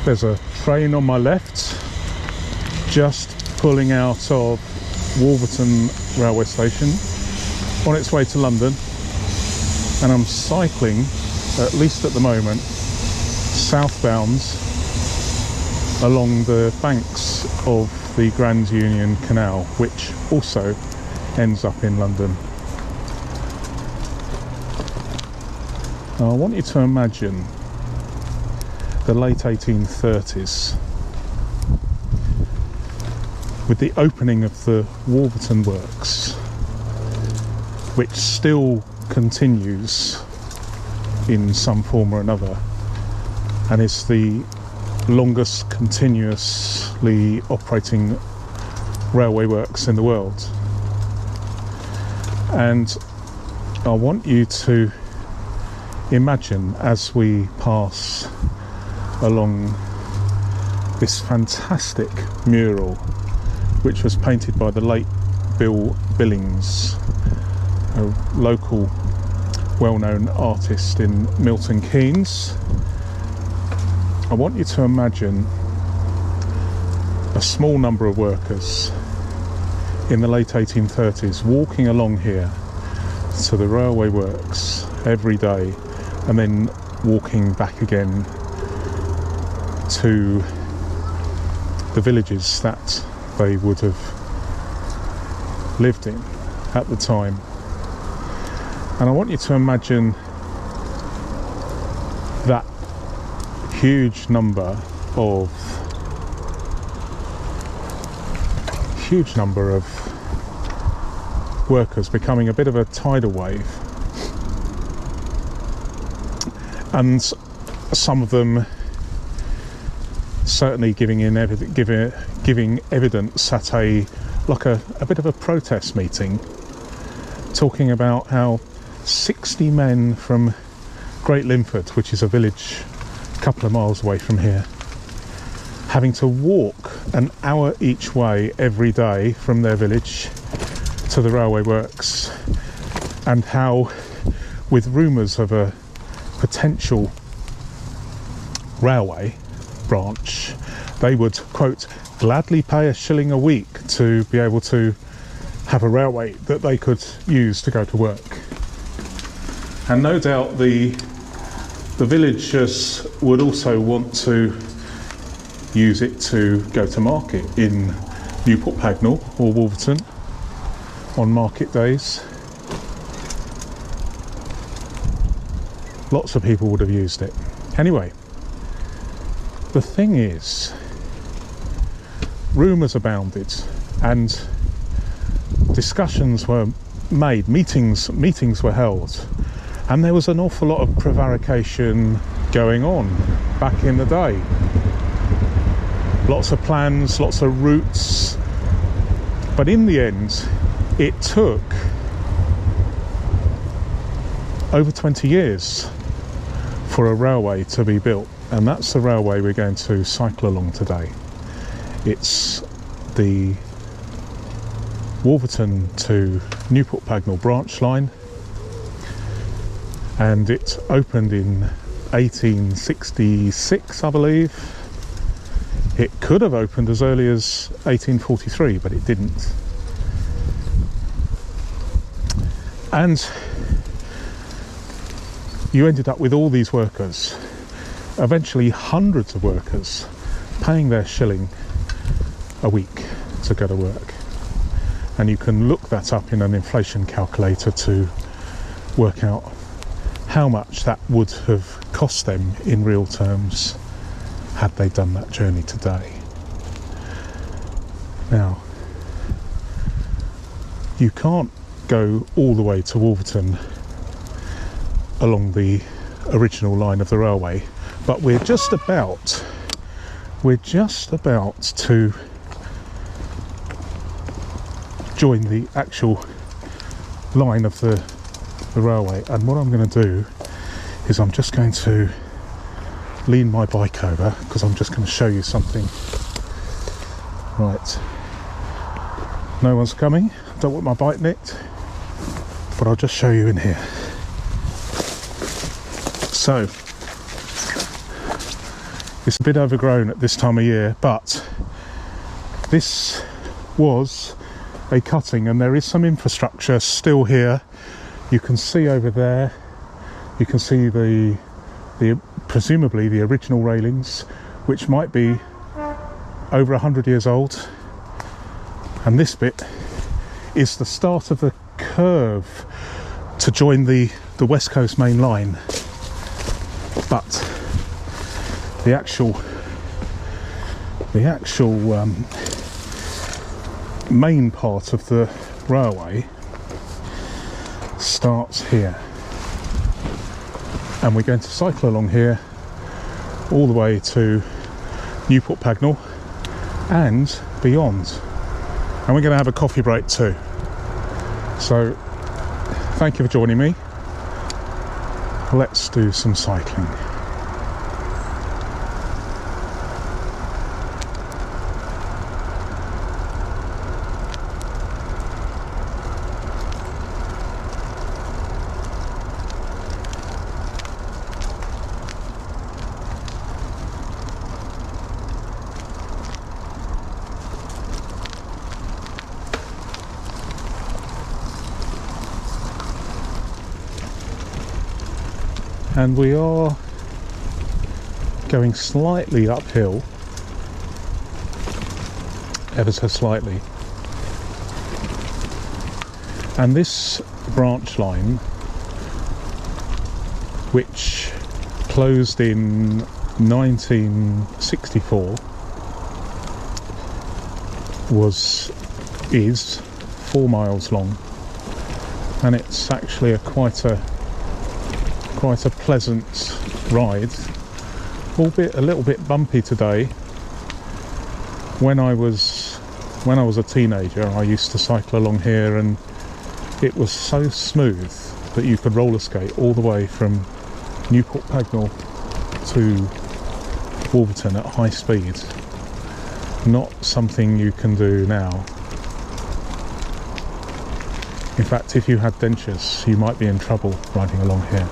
There's a train on my left, just pulling out of Wolverton railway station, on its way to London, and I'm cycling, at least at the moment, southbound along the banks of the Grand Union Canal, which also ends up in London. Now, I want you to imagine the late 1830s with the opening of the Wolverton works, which still continues in some form or another, and is the longest continuously operating railway works in the world. And I want you to imagine, as we pass along this fantastic mural, which was painted by the late Bill Billings, a local well-known artist in Milton, Keynes. I want you to imagine a small number of workers in the late 1830s walking along here to the railway works every day, and then walking back again to the villages that they would have lived in at the time. And I want you to imagine that huge number of workers becoming a bit of a tidal wave, and some of them certainly giving evidence at a bit of a protest meeting, talking about how 60 men from Great Linford, which is a village a couple of miles away from here, having to walk an hour each way every day from their village to the railway works, and how, with rumours of a potential railway branch, they would, quote, gladly pay a shilling a week to be able to have a railway that they could use to go to work. And no doubt the villagers would also want to use it to go to market in Newport Pagnell or Wolverton on market days. Lots of people would have used it. Anyway, the thing is, rumours abounded and discussions were made, meetings were held, and there was an awful lot of prevarication going on back in the day. Lots of plans, lots of routes, but in the end it took over 20 years for a railway to be built, and that's the railway we're going to cycle along today. It's the Wolverton to Newport Pagnell Branchline, and it opened in 1866, I believe. It could have opened as early as 1843, but it didn't. And you ended up with all these workers, eventually hundreds of workers, paying their shilling a week to go to work. And you can look that up in an inflation calculator to work out how much that would have cost them in real terms had they done that journey today. Now, you can't go all the way to Wolverton along the original line of the railway, but we're just about to join the actual line of the railway. And what I'm going to do is I'm just going to lean my bike over, because I'm just going to show you something. Right, no one's coming, don't want my bike nicked, but I'll just show you in here. It's a bit overgrown at this time of year, but this was a cutting and there is some infrastructure still here. You can see over there, you can see the presumably the original railings, which might be over 100 years old. And this bit is the start of the curve to join the West Coast main line. But the actual main part of the railway starts here, and we're going to cycle along here all the way to Newport Pagnell and beyond, and we're going to have a coffee break too. So thank you for joining me. Let's do some cycling. And we are going slightly uphill, ever so slightly. And this branch line, which closed in 1964, is 4 miles long, and it's actually quite a pleasant ride, albeit a little bit bumpy today. When I was a teenager, I used to cycle along here, and it was so smooth that you could roller skate all the way from Newport Pagnell to Wolverton at high speed. Not something you can do now. In fact, if you had dentures, you might be in trouble riding along here.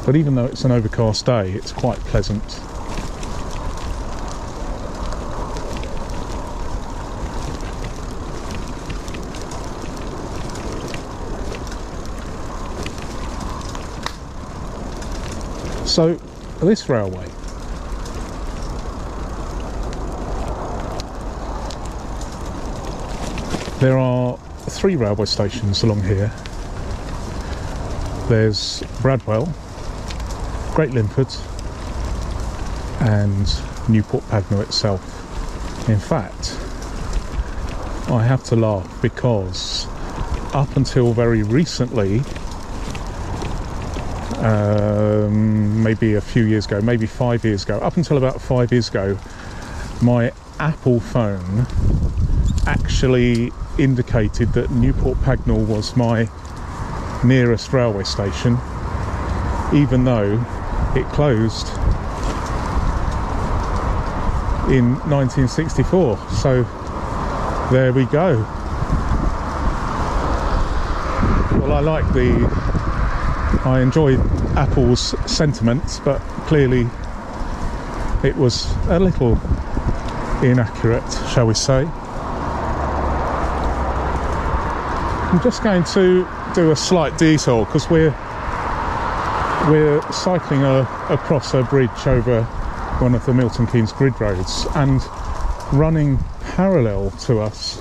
But even though it's an overcast day, it's quite pleasant. So, this railway there are 3 railway stations along here. There's Bradwell, Great Linford and Newport Pagnell itself. In fact, I have to laugh because up until very recently, maybe a few years ago, maybe 5 years ago, up until about 5 years ago, my Apple phone actually indicated that Newport Pagnell was my nearest railway station, even though it closed in 1964. So there we go. Well, I enjoy Apple's sentiments, but clearly it was a little inaccurate, shall we say. I'm just going to do a slight detour because we're cycling across a bridge over one of the Milton Keynes grid roads, and running parallel to us,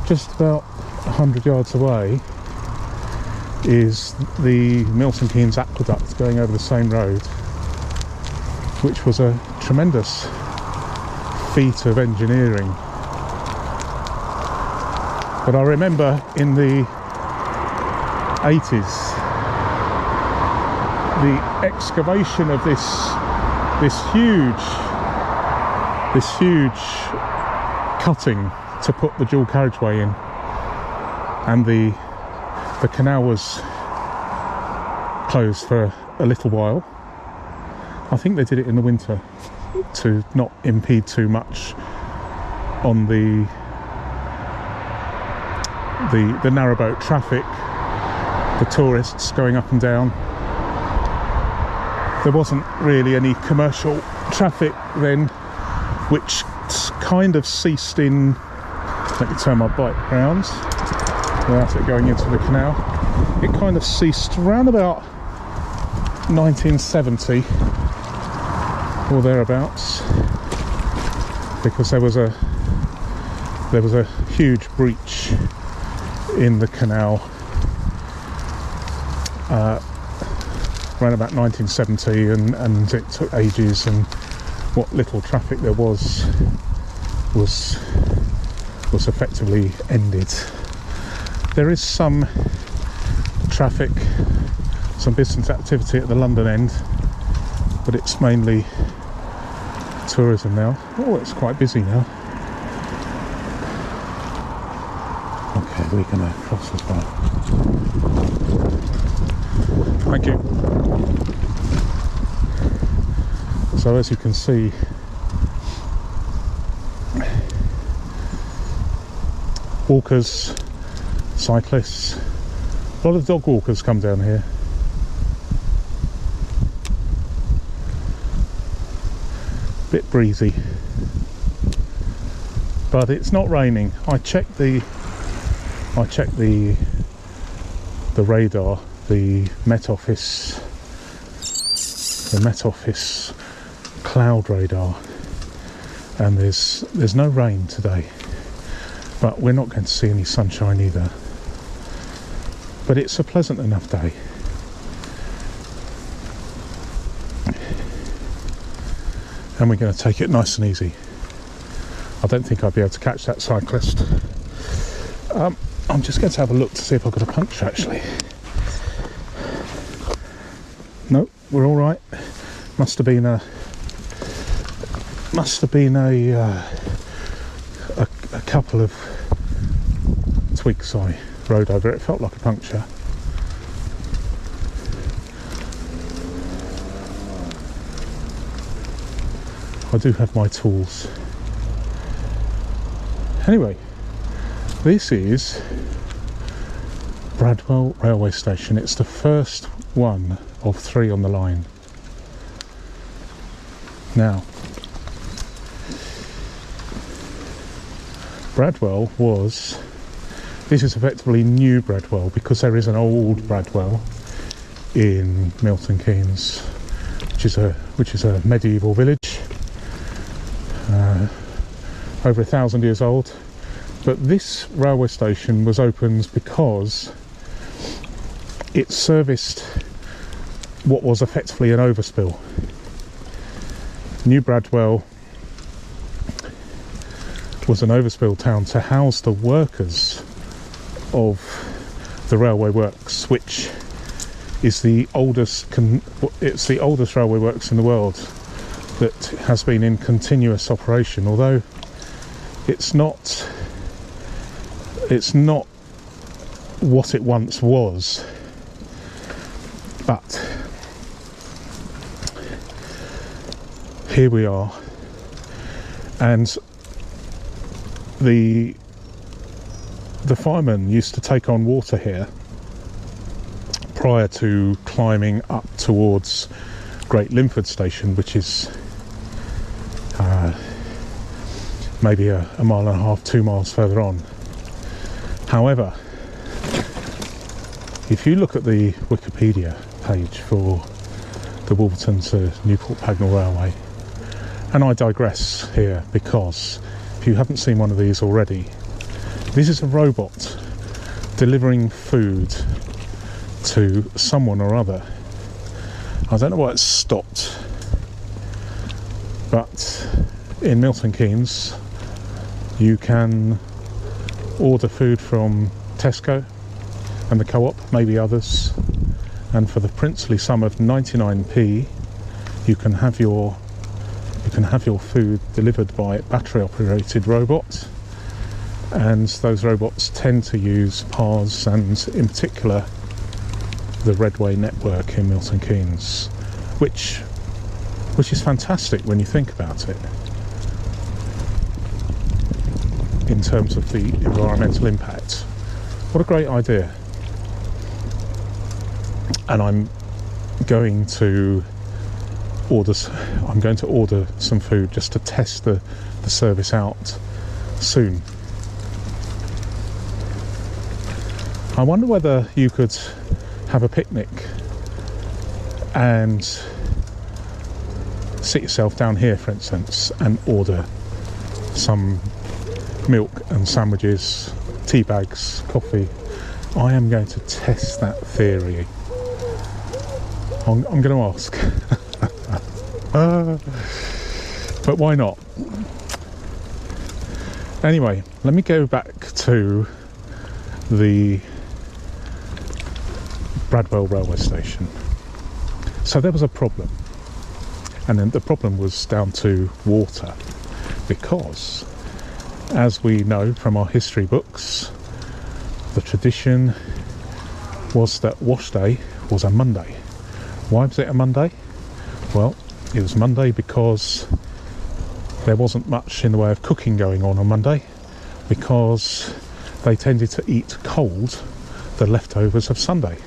just about 100 yards away, is the Milton Keynes Aqueduct going over the same road, which was a tremendous feat of engineering. But I remember in the 80s, the excavation of this huge cutting to put the dual carriageway in, and the canal was closed for a little while. I think they did it in the winter to not impede too much on the the narrowboat traffic, the tourists going up and down. There wasn't really any commercial traffic then, which kind of ceased in, let me turn my bike round without it going into the canal. It kind of ceased around about 1970 or thereabouts, because there was a huge breach in the canal around about 1970, and it took ages, and what little traffic there was effectively ended. There is some traffic, some business activity at the London end, but it's mainly tourism now. Oh, it's quite busy now. Okay, we're going to cross as well. Thank you. So as you can see, walkers, cyclists, a lot of dog walkers come down here. Bit breezy, but it's not raining. I checked the radar, the Met Office cloud radar, and there's no rain today, but we're not going to see any sunshine either. But it's a pleasant enough day. And we're going to take it nice and easy. I don't think I'll be able to catch that cyclist. I'm just going to have a look to see if I've got a puncture actually. No, we're all right. Must have been a couple of twigs I rode over. It felt like a puncture. I do have my tools. Anyway, this is Bradwell railway station. It's the first one of 3 on the line. Now, Bradwell this is effectively new Bradwell, because there is an old Bradwell in Milton Keynes, which is a medieval village, over 1,000 years old. But this railway station was opened because it serviced what was effectively an overspill. New Bradwell was an overspill town to house the workers of the railway works, which is the oldest railway works in the world that has been in continuous operation, although it's not what it once was. But here we are, and the firemen used to take on water here prior to climbing up towards Great Linford station, which is maybe a mile and a half, 2 miles further on. However, if you look at the Wikipedia page for the Wolverton to Newport Pagnell Railway, and I digress here because if you haven't seen one of these already, this is a robot delivering food to someone or other. I don't know why it's stopped, but in Milton Keynes you can order food from Tesco and the Co-op, maybe others, and for the princely sum of 99p you can have your food delivered by a battery operated robot. And those robots tend to use paths, and in particular the Redway network in Milton Keynes, which is fantastic when you think about it in terms of the environmental impact What a great idea. And I'm going to order some food just to test the service out soon. I wonder whether you could have a picnic and sit yourself down here, for instance, and order some milk and sandwiches, tea bags, coffee. I am going to test that theory. I'm going to ask. But why not? Anyway, let me go back to the Bradwell railway station. So there was a problem, and then the problem was down to water, because as we know from our history books, the tradition was that wash day was a Monday. Why was it a Monday? Well, it was Monday because there wasn't much in the way of cooking going on Monday, because they tended to eat cold the leftovers of Sunday.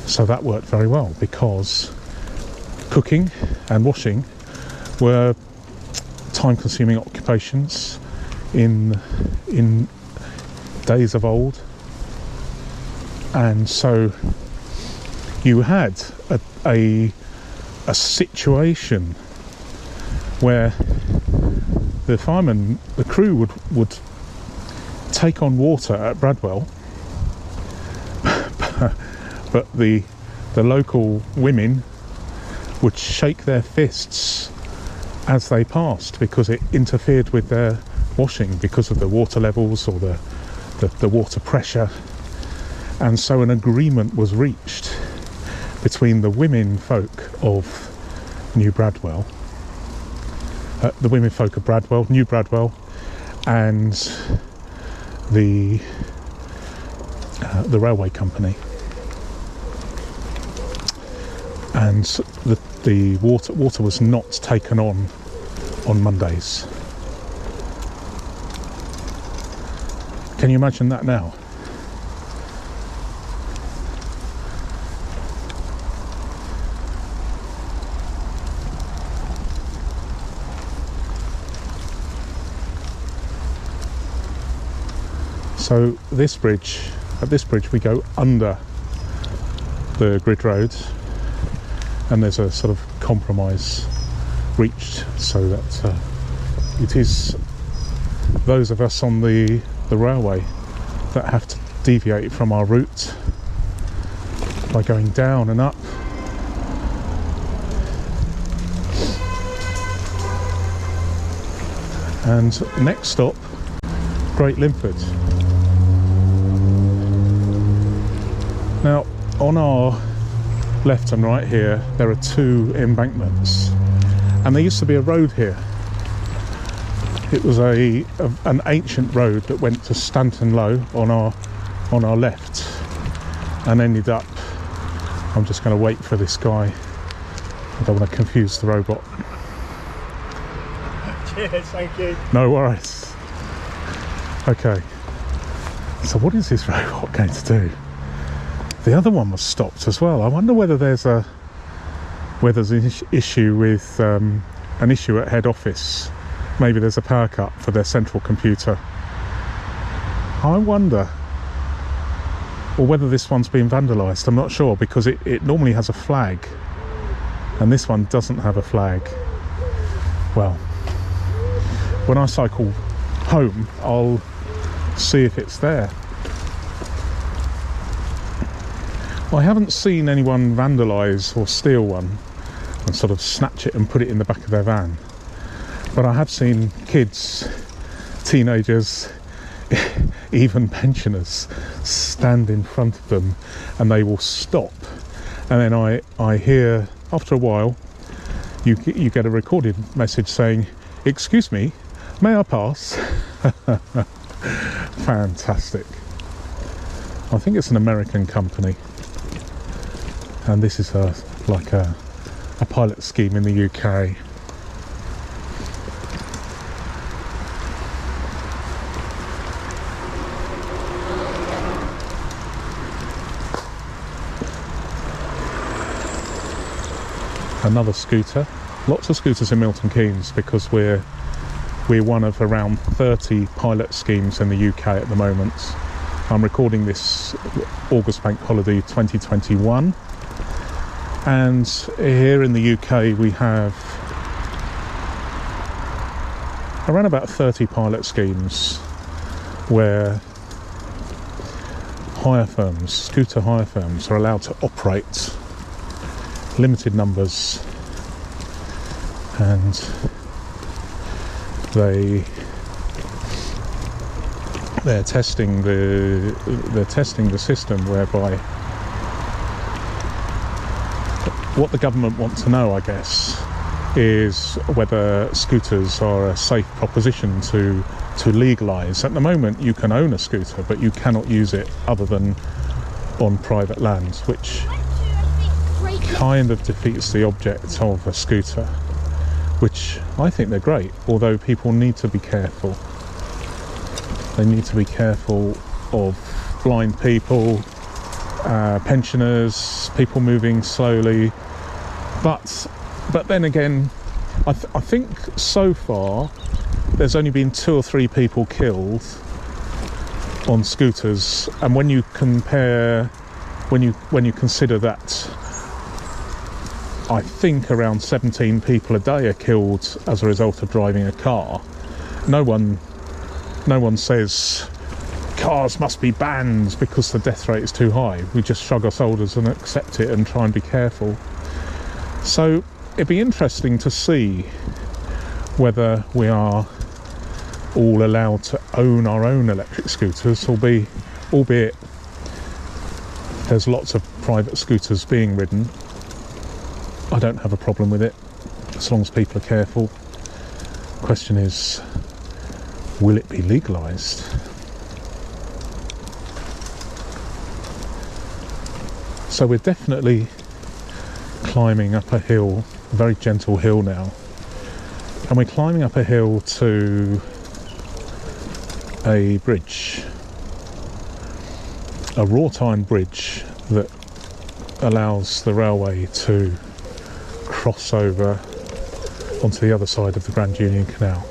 So that worked very well, because cooking and washing were time-consuming occupations in days of old, and so you had a situation where the firemen, the crew would take on water at Bradwell, but the local women would shake their fists as they passed, because it interfered with their washing, because of the water levels or the water pressure. And so an agreement was reached between the women folk of New Bradwell, the women folk of Bradwell, New Bradwell, and the railway company. And the water was not taken on Mondays. Can you imagine that now? So at this bridge we go under the grid road, and there's a sort of compromise reached, so that it is those of us on the railway that have to deviate from our route by going down and up. And next stop, Great Linford. Now, on our left and right here, there are two embankments, and there used to be a road here. It was an ancient road that went to Stanton Low on our left, and ended up. I'm just going to wait for this guy. I don't want to confuse the robot. Cheers, thank you. No worries. Okay. So what is this robot going to do? The other one was stopped as well. I wonder whether there's an issue with an issue at head office. Maybe there's a power cut for their central computer. I wonder, or whether this one's been vandalised. I'm not sure, because it normally has a flag, and this one doesn't have a flag. Well, when I cycle home, I'll see if it's there. I haven't seen anyone vandalise or steal one and sort of snatch it and put it in the back of their van, but I have seen kids, teenagers, even pensioners stand in front of them, and they will stop, and then I hear, after a while, you get a recorded message saying, "Excuse me, may I pass?" Fantastic. I think it's an American company, and this is like a pilot scheme in the UK. another scooter. Lots of scooters in Milton Keynes because we're one of around 30 pilot schemes in the UK at the moment. I'm recording this August Bank Holiday 2021, and here in the UK we have around about 30 pilot schemes where scooter hire firms are allowed to operate limited numbers, and they're testing the system whereby what the government want to know, I guess, is whether scooters are a safe proposition to legalise. At the moment you can own a scooter but you cannot use it other than on private land, which kind of defeats the object of a scooter, which I think they're great, although people need to be careful. They need to be careful of blind people, pensioners, people moving slowly, but then again, I think so far there's only been 2 or 3 people killed on scooters, and when you consider that I think around 17 people a day are killed as a result of driving a car, no one says cars must be banned because the death rate is too high. We just shrug our shoulders and accept it and try and be careful. So it'd be interesting to see whether we are all allowed to own our own electric scooters, albeit there's lots of private scooters being ridden. I don't have a problem with it as long as people are careful. The question is, will it be legalised? So we're definitely climbing up a hill, a very gentle hill now, and we're climbing up a hill to a bridge, a wrought iron bridge that allows the railway to cross over onto the other side of the Grand Union Canal.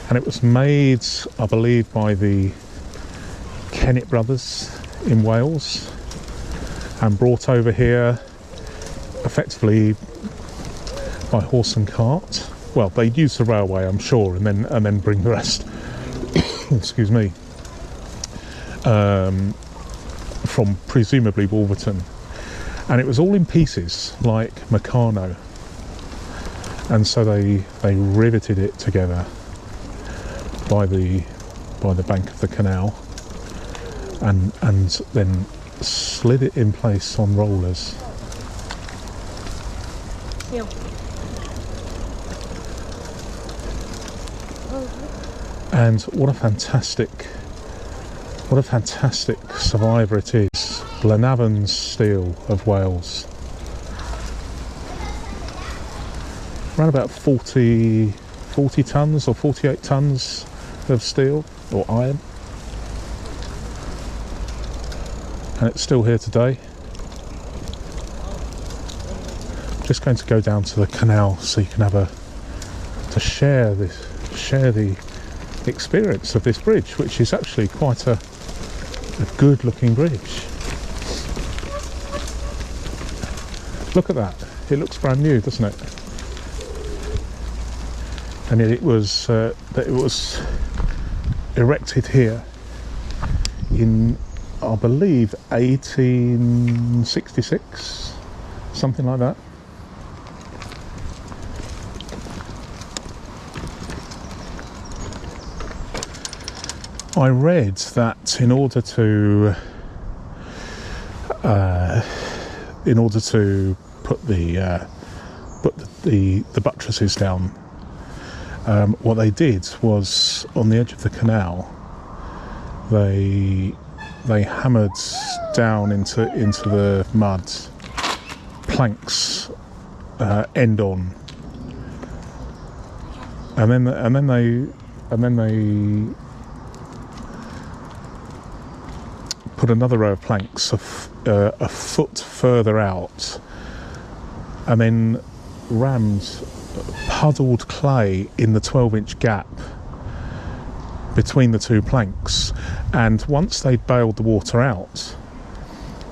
And it was made, I believe, by the Kennett brothers in Wales and brought over here effectively by horse and cart. Well, they'd use the railway, I'm sure, and then bring the rest excuse me, from presumably Wolverton, and it was all in pieces like Meccano, and so they riveted it together by the bank of the canal, and then slid it in place on rollers. Yeah. And what a fantastic survivor it is. Glenavon steel of Wales. Around about 40 tonnes or 48 tonnes of steel or iron. And it's still here today. Just going to go down to the canal so you can share the experience of this bridge, which is actually quite a good looking bridge. Look at that, it looks brand new, doesn't it? And it was erected here in, I believe, 1866, something like that. I read that in order to put the buttresses down, what they did was, on the edge of the canal, they hammered down into the mud planks, end on, and then they put another row of planks a foot further out and then rammed puddled clay in the 12-inch gap between the two planks, and once they'd bailed the water out,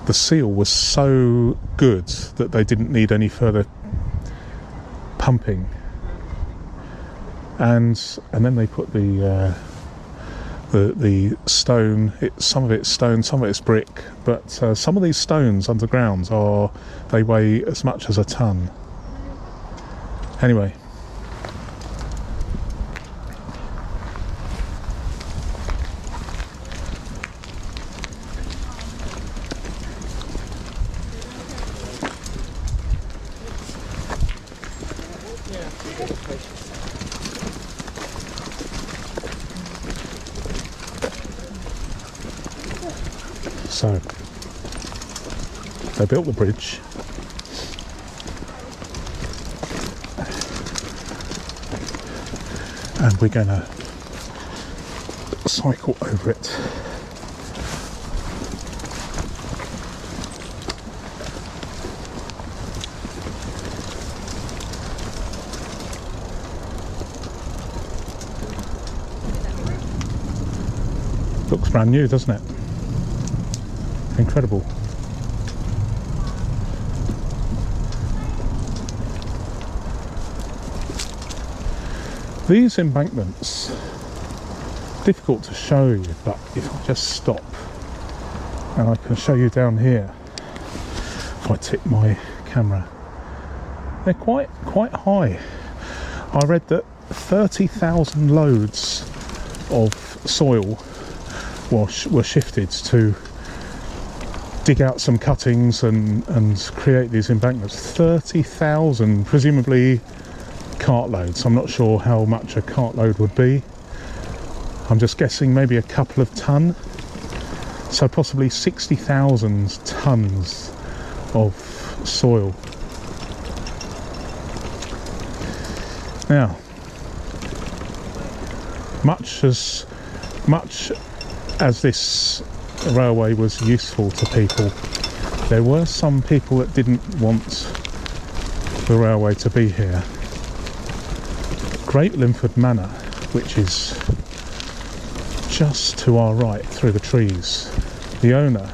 the seal was so good that they didn't need any further pumping, and then they put the stone, some of it's stone, some of it's brick, but some of these stones underground they weigh as much as a ton. Anyway, so they built the bridge, and we're going to cycle over it. Looks brand new, doesn't it? Incredible. These embankments, difficult to show you, but if I just stop and I can show you down here, if I tip my camera, they're quite high. I read that 30,000 loads of soil were shifted to dig out some cuttings and create these embankments. 30,000, presumably cartloads. I'm not sure how much a cartload would be. I'm just guessing maybe a couple of ton. So possibly 60,000 tons of soil. Now, much as this railway was useful to people, there were some people that didn't want the railway to be here. Great Linford Manor, which is just to our right through the trees, the owner,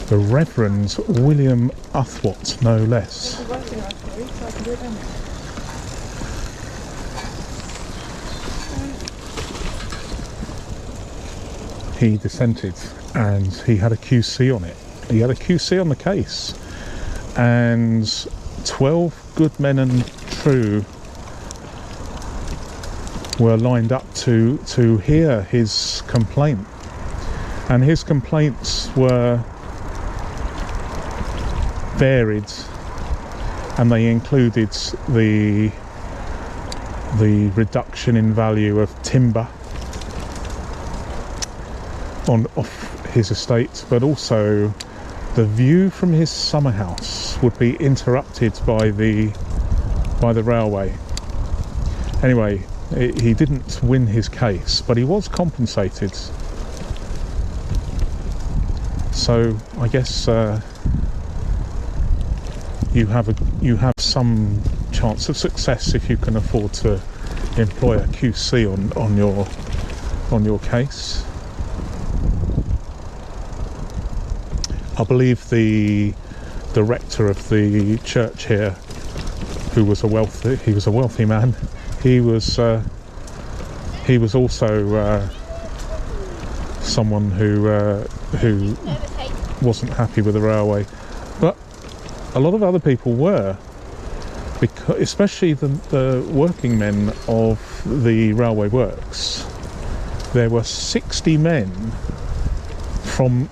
the Reverend William Uthwat, no less. He dissented, and he had a QC on it. He had a QC on the case, and 12 good men and true were lined up to hear his complaint, and his complaints were varied, and they included the reduction in value of timber off his estate, but also the view from his summer house would be interrupted by the railway. Anyway, he didn't win his case, but he was compensated. So I guess you have some chance of success if you can afford to employ a QC on your case. I believe the rector of the church here, who was a wealthy man. He was also someone who wasn't happy with the railway, but a lot of other people were, because especially the working men of the railway works. There were 60 men from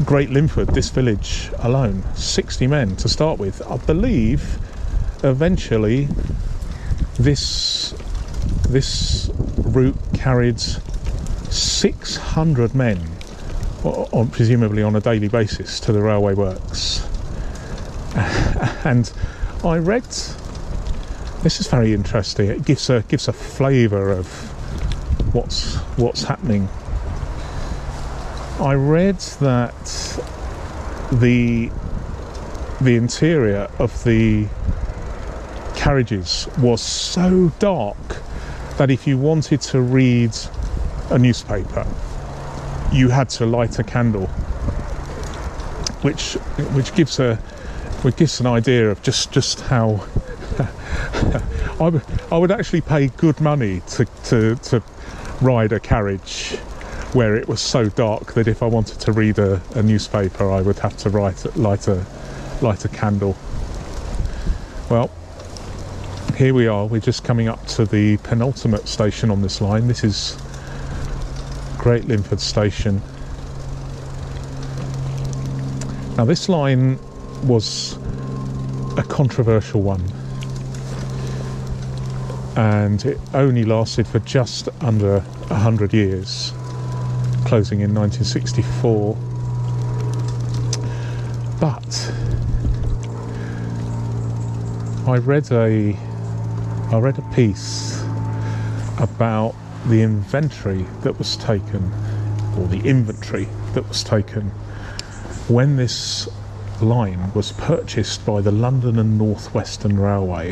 Great Linford, this village alone, 60 men to start with. I believe eventually this route carried 600 men, presumably on a daily basis, to the railway works. And I read, this is very interesting, it gives a flavour of what's happening. I read that the the interior of the carriages was so dark that if you wanted to read a newspaper, you had to light a candle, which gives an idea of just how I would actually pay good money to ride a carriage where it was so dark that if I wanted to read a newspaper, I would have to light a candle. Well, here we are. We're just coming up to the penultimate station on this line. This is Great Linford Station. Now, this line was a controversial one, and it only lasted for just under 100 years, closing in 1964. But I read a piece about the inventory that was taken, or the inventory that was taken, when this line was purchased by the London and North Western Railway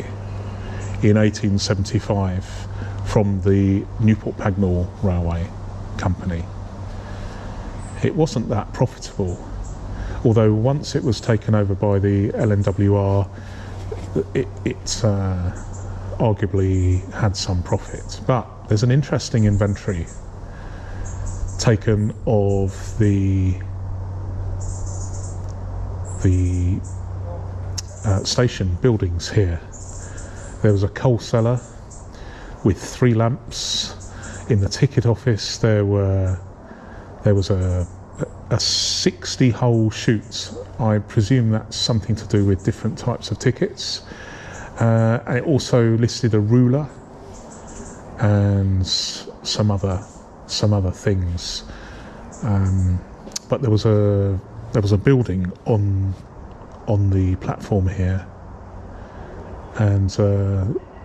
in 1875 from the Newport Pagnell Railway Company. It wasn't that profitable, although once it was taken over by the LNWR, it arguably had some profit. But there's an interesting inventory taken of the station buildings here. There was a coal cellar with 3 lamps. In the ticket office there was a 60-hole chute. I presume that's something to do with different types of tickets. And it also listed a ruler and some other things. But there was a building on the platform here, and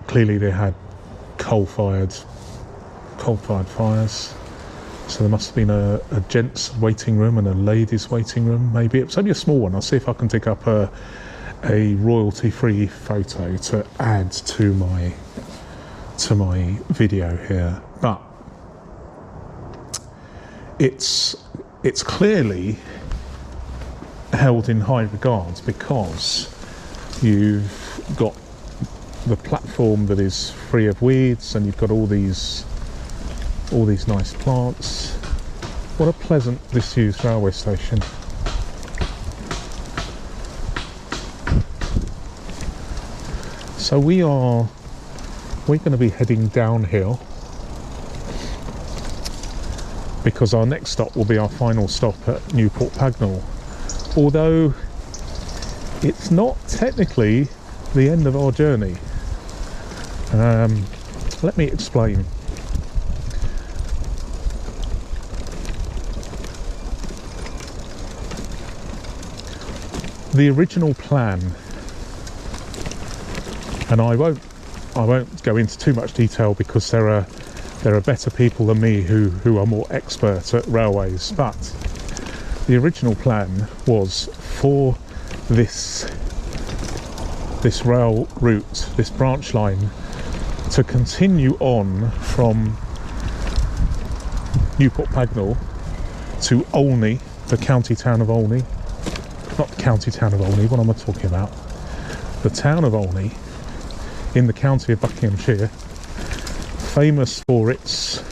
clearly they had coal-fired fires. So there must have been a gents waiting room and a ladies waiting room. Maybe it was only a small one. I'll see if I can dig up a royalty-free photo to add to my video here. But it's clearly held in high regard because you've got the platform that is free of weeds, and you've got all these nice plants. What a pleasant disused railway station. So we're going to be heading downhill, because our next stop will be our final stop at Newport Pagnell. Although it's not technically the end of our journey. Let me explain. The original plan, and I won't go into too much detail because there are better people than me who are more expert at railways, but the original plan was for this rail route, this branch line, to continue on from Newport Pagnell to Olney, the county town of Olney. Not the county town of Olney, what am I talking about? The town of Olney in the county of Buckinghamshire, famous for its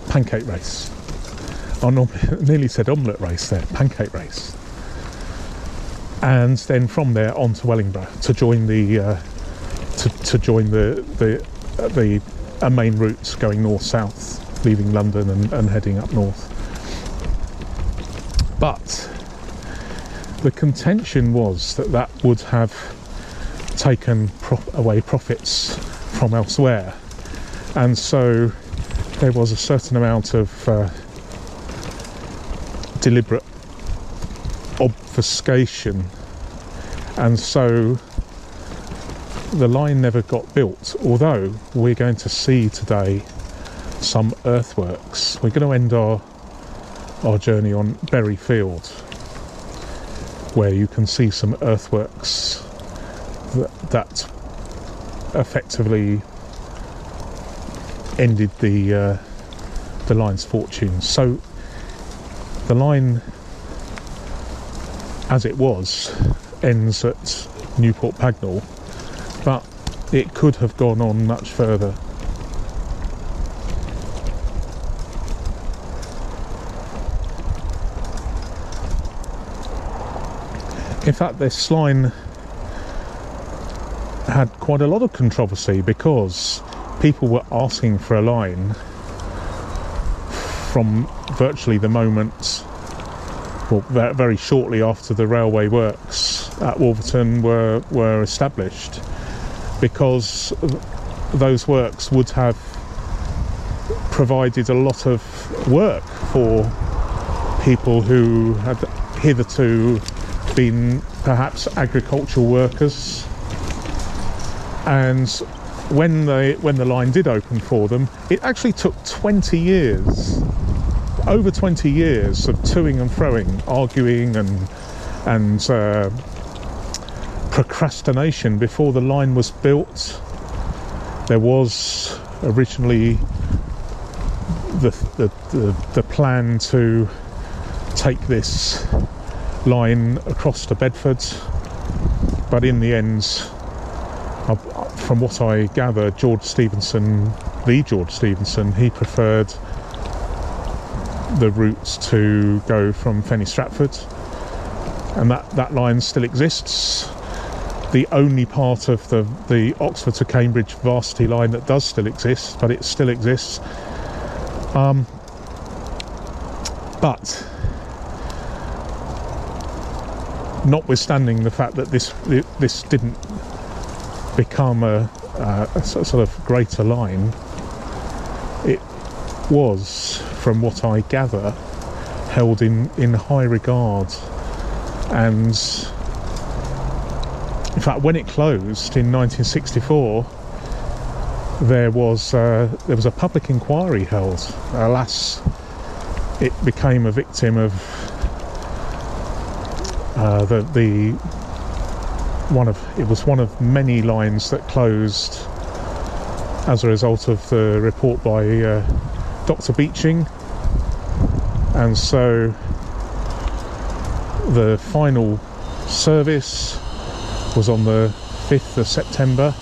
pancake race. I nearly said omelette race there, pancake race. And then from there on to Wellingborough to join the main routes going north-south, leaving London and heading up north. But the contention was that would have taken away profits from elsewhere, and so there was a certain amount of deliberate obfuscation, and so the line never got built, although we're going to see today some earthworks. We're going to end our our journey on Bury Field, where you can see some earthworks that effectively ended the line's fortunes. So the line, as it was, ends at Newport Pagnell, but it could have gone on much further. In fact, this line had quite a lot of controversy because people were asking for a line from virtually the moment, well, very shortly after the railway works at Wolverton were established, because those works would have provided a lot of work for people who had hitherto been perhaps agricultural workers. And when the line did open for them, it actually took 20 years, over 20 years of toing and froing, arguing and procrastination before the line was built. There was originally the plan to take this line across to Bedford, but in the end, from what I gather, George Stephenson, he preferred the route to go from Fenny Stratford, and that line still exists. The only part of the Oxford to Cambridge varsity line that does still exist, but it still exists. But notwithstanding the fact that this didn't become a sort of greater line, it was, from what I gather, held in high regard. And in fact, when it closed in 1964, there was a public inquiry held. Alas, it became a victim of it was one of many lines that closed as a result of the report by Dr. Beeching, and so the final service was on the 5th of September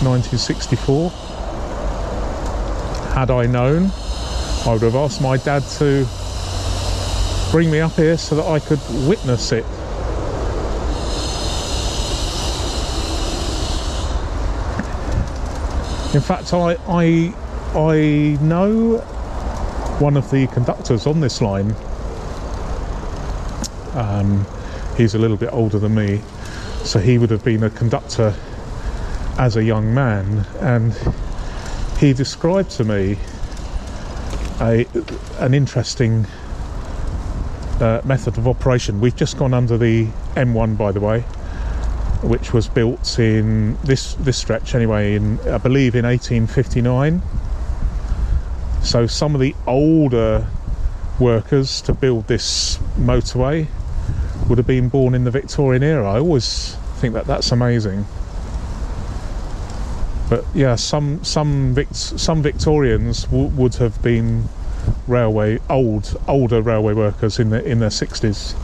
1964. Had I known, I would have asked my dad to bring me up here so that I could witness it. In fact, I know one of the conductors on this line. He's a little bit older than me, so he would have been a conductor as a young man, and he described to me an interesting method of operation. We've just gone under the M1, by the way, which was built in this stretch anyway, I believe in 1859. So some of the older workers to build this motorway would have been born in the Victorian era. I always think that's amazing. But yeah, some Victorians would have been older railway workers in their 60s.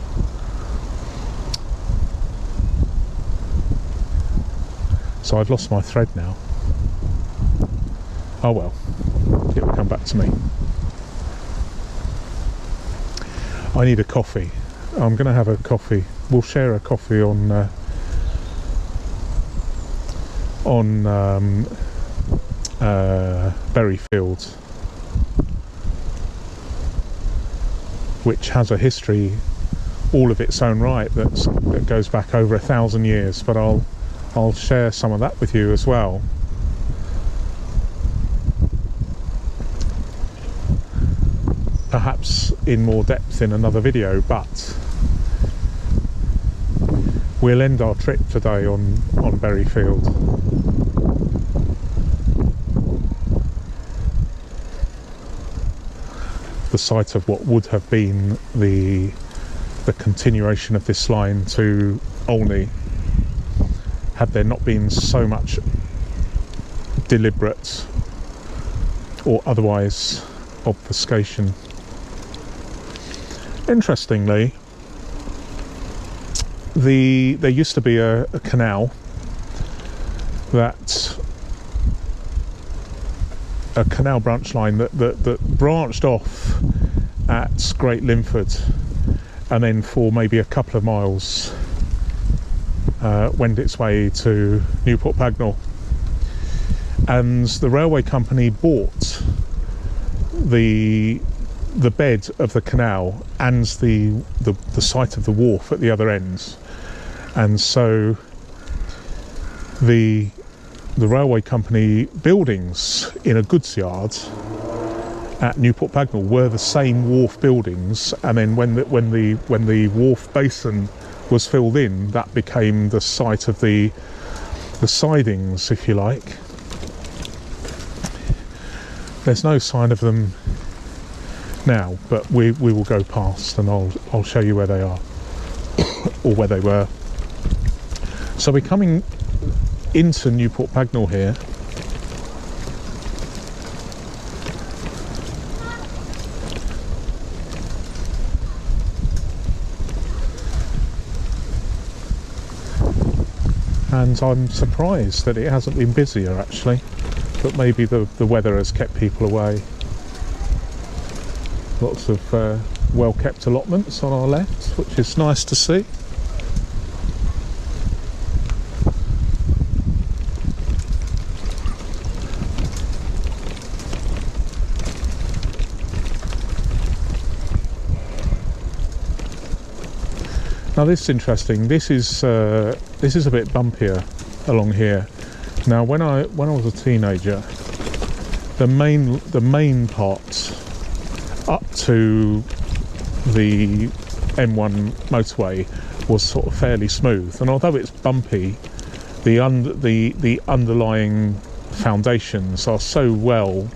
So I've lost my thread now. Oh well, it will come back to me. I need a coffee. I'm going to have a coffee. We'll share a coffee on Bury Field, which has a history all of its own right that goes back over 1,000 years. But I'll share some of that with you as well. Perhaps in more depth in another video, but we'll end our trip today on Bury Field. the site of what would have been the continuation of this line to Olney, had there not been so much deliberate or otherwise obfuscation. Interestingly, there used to be a canal branch line that branched off at Great Linford, and then for maybe a couple of miles went its way to Newport Pagnell. And the railway company bought the bed of the canal and the site of the wharf at the other end, and so the railway company buildings in a goods yard at Newport Pagnell were the same wharf buildings, and then when the wharf basin was filled in, that became the site of the sidings, if you like. There's no sign of them now, but we will go past and I'll show you where they are or where they were. So we're coming into Newport Pagnell here. And I'm surprised that it hasn't been busier actually, but maybe the weather has kept people away. Lots of well-kept allotments on our left, which is nice to see. Now this is interesting. This is a bit bumpier along here. Now when I was a teenager, the main part up to the M1 motorway was sort of fairly smooth, and although it's bumpy, the underlying foundations are so well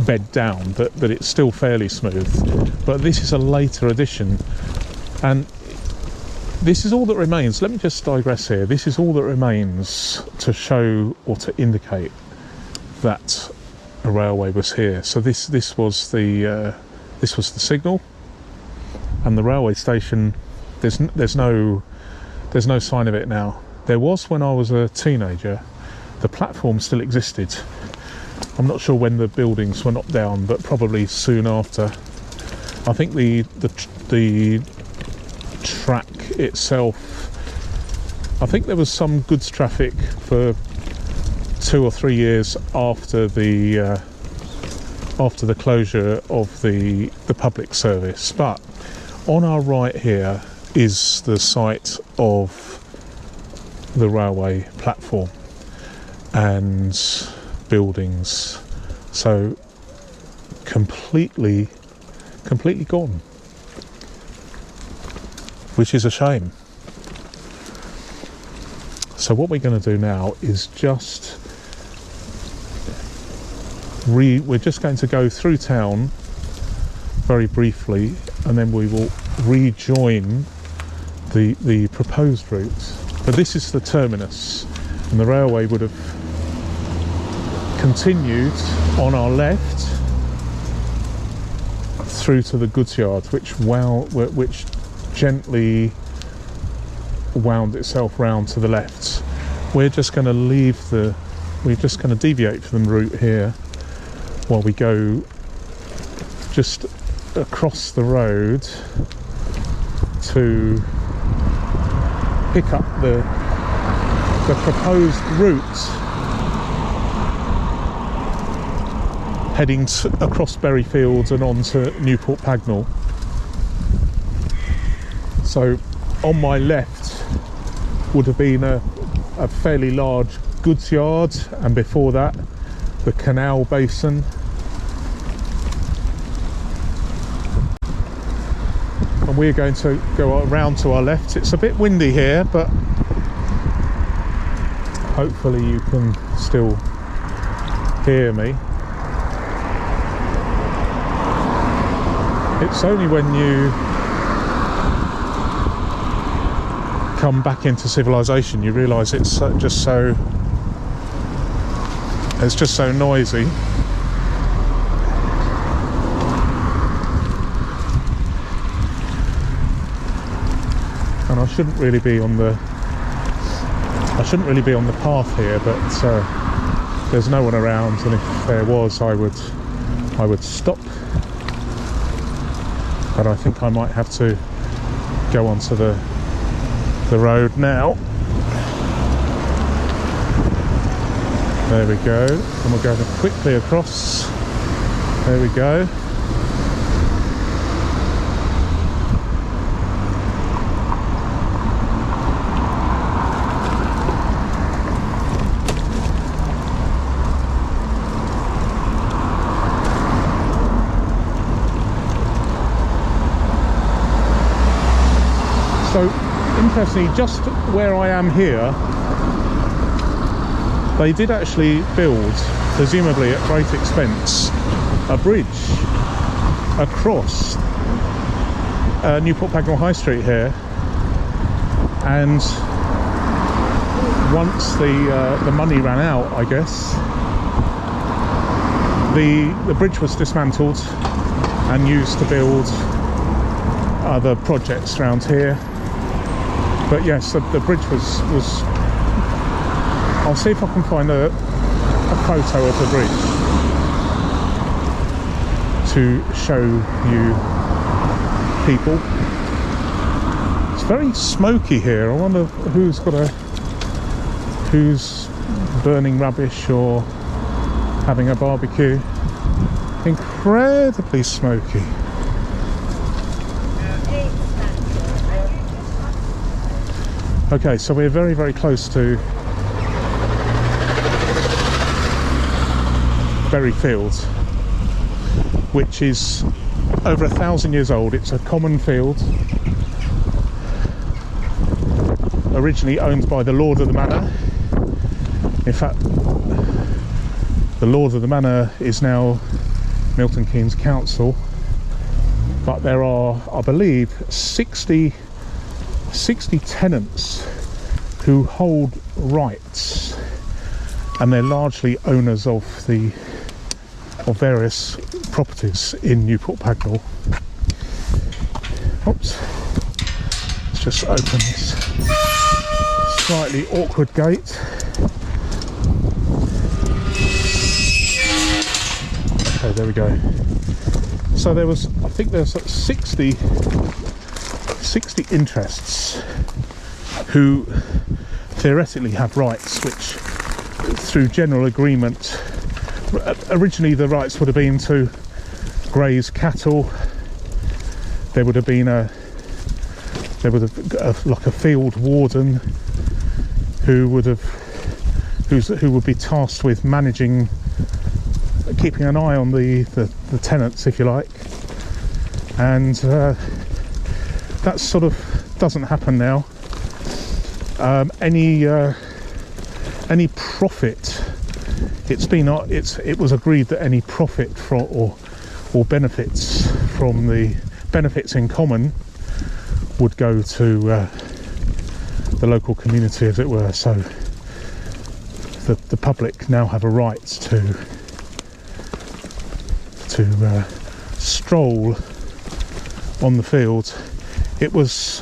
bed down that it's still fairly smooth. But this is a later addition, and this is all that remains. Let me just digress here. This is all that remains to show or to indicate that a railway was here. So this was the signal, and the railway station. There's no sign of it now. There was when I was a teenager. The platform still existed. I'm not sure when the buildings were knocked down, but probably soon after. I think the track itself, I think there was some goods traffic for 2 or 3 years after the closure of the public service. But on our right here is the site of the railway platform and buildings, so completely gone, which is a shame. So what we're going to do now is we're just going to go through town very briefly, and then we will rejoin the proposed route. But this is the terminus, and the railway would have continued on our left through to the goods yard, which gently wound itself round to the left. We're just going to deviate from the route here while we go just across the road to pick up the proposed route heading across Berryfields and on to Newport Pagnell. So on my left would have been a fairly large goods yard, and before that the canal basin. And we're going to go around to our left. It's a bit windy here, but hopefully you can still hear me. It's only when you come back into civilization you realise it's just so noisy. And I shouldn't really be on the path here, but there's no one around, and if there was I would stop. But I think I might have to go onto the road now. There we go, and we'll go quickly across. There we go. So, interestingly, just where I am here, they did actually build, presumably at great expense, a bridge across Newport Pagnell High Street here. And once the money ran out, I guess, the bridge was dismantled and used to build other projects around here. But yes, the bridge was. I'll see if I can find a photo of the bridge to show you people. It's very smoky here. I wonder who's burning rubbish or having a barbecue. Incredibly smoky. Okay, so we're very, very close to Berry Fields, which is over 1,000 years old. It's a common field, originally owned by the Lord of the Manor. In fact, the Lord of the Manor is now Milton Keynes Council, but there are, I believe, 60 tenants who hold rights, and they're largely owners of various properties in Newport Pagnell. Oops, let's just open this slightly awkward gate. Okay, there we go. So I think there's 60 interests who theoretically have rights, which through general agreement, originally the rights would have been to graze cattle. There would have been like a field warden who would be tasked with managing, keeping an eye on the tenants, if you like, and that sort of doesn't happen now. Any profit, it was agreed that any profit from or benefits from the benefits in common would go to the local community, as it were. So the public now have a right to stroll on the field. It was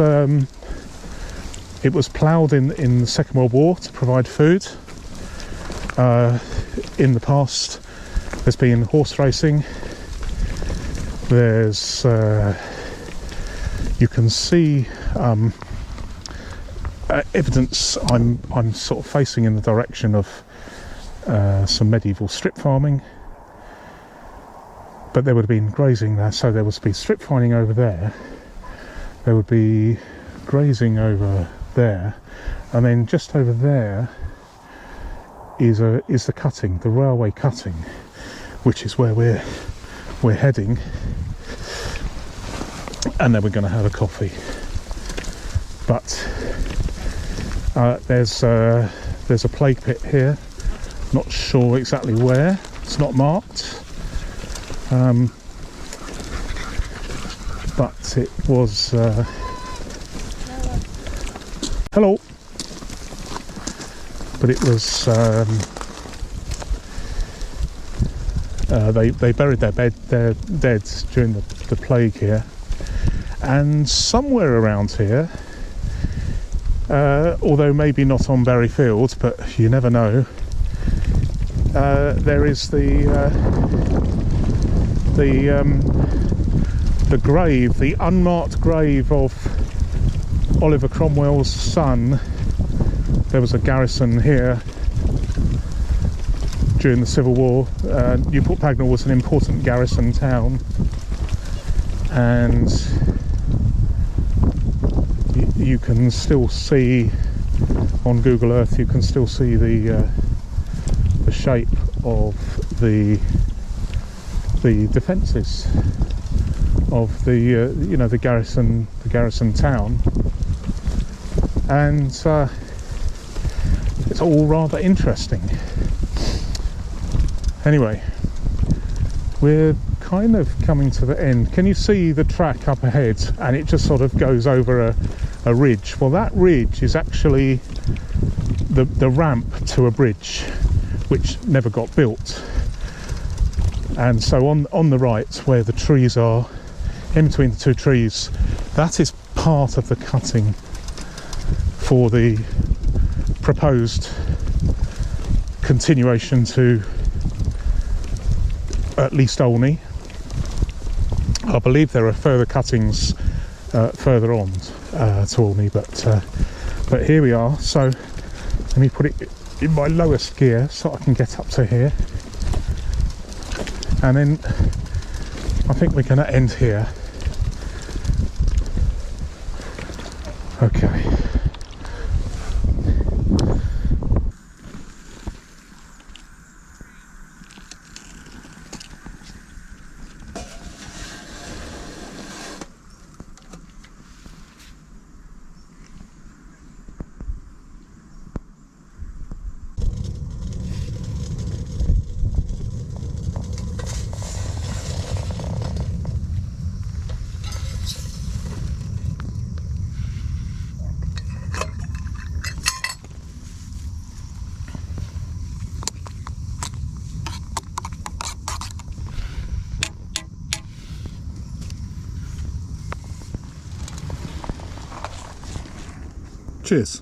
ploughed in the Second World War to provide food. In the past, there's been horse racing. There's you can see evidence. I'm sort of facing in the direction of some medieval strip farming, but there would have been grazing there, so there would be strip farming over there. There would be grazing over there, and then just over there is the cutting, the railway cutting, which is where we're heading, and then we're going to have a coffee. But there's a plague pit here, not sure exactly where, it's not marked. but it was hello, but it was they buried their dead during the plague here, and somewhere around here, although maybe not on Bury Field, but you never know, there is the grave, the unmarked grave of Oliver Cromwell's son. There was a garrison here during the Civil War. Newport Pagnell was an important garrison town, and you can still see on Google Earth, you can still see the shape of the defences of the garrison town, and it's all rather interesting. Anyway, we're kind of coming to the end. Can you see the track up ahead? And it just sort of goes over a ridge. Well, that ridge is actually the ramp to a bridge which never got built. And so on the right, where the trees are, in between the two trees, that is part of the cutting for the proposed continuation to at least Olney. I believe there are further cuttings further on to Olney, but here we are. So let me put it in my lowest gear so I can get up to here, and then I think we're going to end here. Okay. Cheers.